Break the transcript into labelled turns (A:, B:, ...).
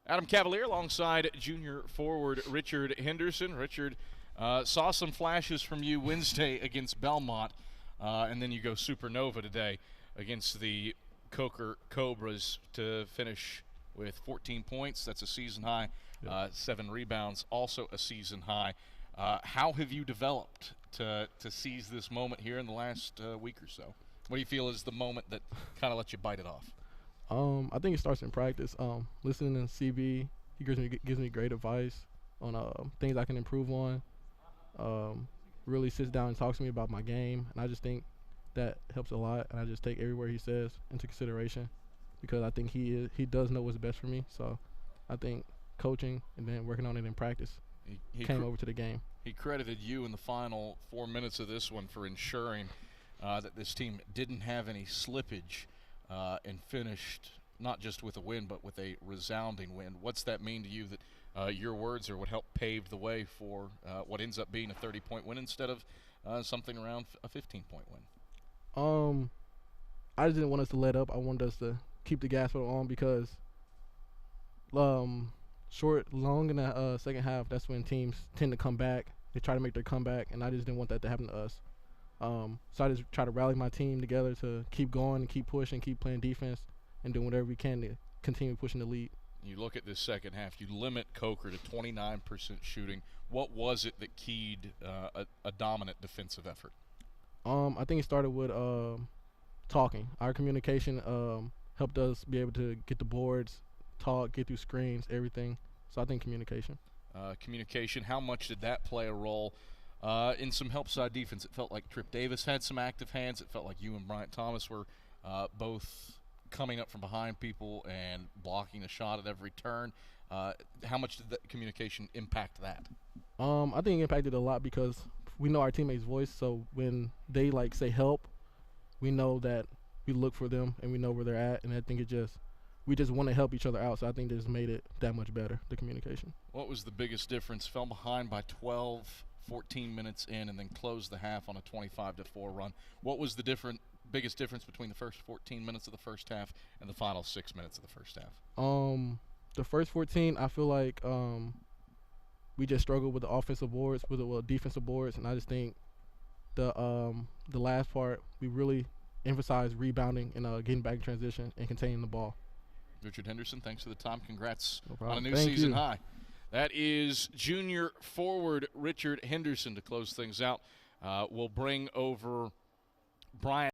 A: Adam Cavalier alongside junior forward Richard Henderson. Richard, saw some flashes from you Wednesday against Belmont, and then you go supernova today against the Coker Cobras to finish with 14 points. That's a season high. 7 rebounds, also a season high. How have you developed to seize this moment here in the last week or so? What do you feel is the moment that kind of lets you bite it off?
B: I think it starts in practice. Listening to CB, he gives me great advice on things I can improve on. Really sits down and talks to me about my game, and I just think that helps a lot. And I just take every word he says into consideration because I think he does know what's best for me. So I think coaching and then working on it in practice came over to the game.
A: He credited you in the final 4 minutes of this one for ensuring that this team didn't have any slippage and finished not just with a win but with a resounding win. What's that mean to you that your words are what helped pave the way for what ends up being a 30-point win instead of something around a 15-point win?
B: I just didn't want us to let up. I wanted us to keep the gas pedal on because long in the second half, that's when teams tend to come back. They try to make their comeback, and I just didn't want that to happen to us. So I just try to rally my team together to keep going and keep pushing, keep playing defense, and doing whatever we can to continue pushing the lead.
A: You look at this second half, you limit Coker to 29% shooting. What was it that keyed a dominant defensive effort?
B: I think it started with talking. Our communication helped us be able to get the boards, talk, get through screens, everything. So I think communication.
A: Communication, how much did that play a role in some help side defense? It felt like Trip Davis had some active hands. It felt like you and Bryant Thomas were both coming up from behind people and blocking a shot at every turn. How much did that communication impact that?
B: I think it impacted a lot because we know our teammates' voice. So when they say help, we know that we look for them and we know where they're at. And I think we just want to help each other out. So I think this made it that much better, the communication.
A: What was the biggest difference? Fell behind by 12, 14 minutes in, and then closed the half on a 25-4 run. What was the biggest difference between the first 14 minutes of the first half and the final 6 minutes of the first half?
B: The first 14, I feel like we just struggled with the offensive boards, with the defensive boards, and I just think the last part we really emphasized rebounding and getting back in transition and containing the ball.
A: Richard Henderson, thanks for the time. Congrats
B: No
A: on a new
B: Thank
A: season
B: you.
A: high. That is junior forward Richard Henderson to close things out. We'll bring over Brian.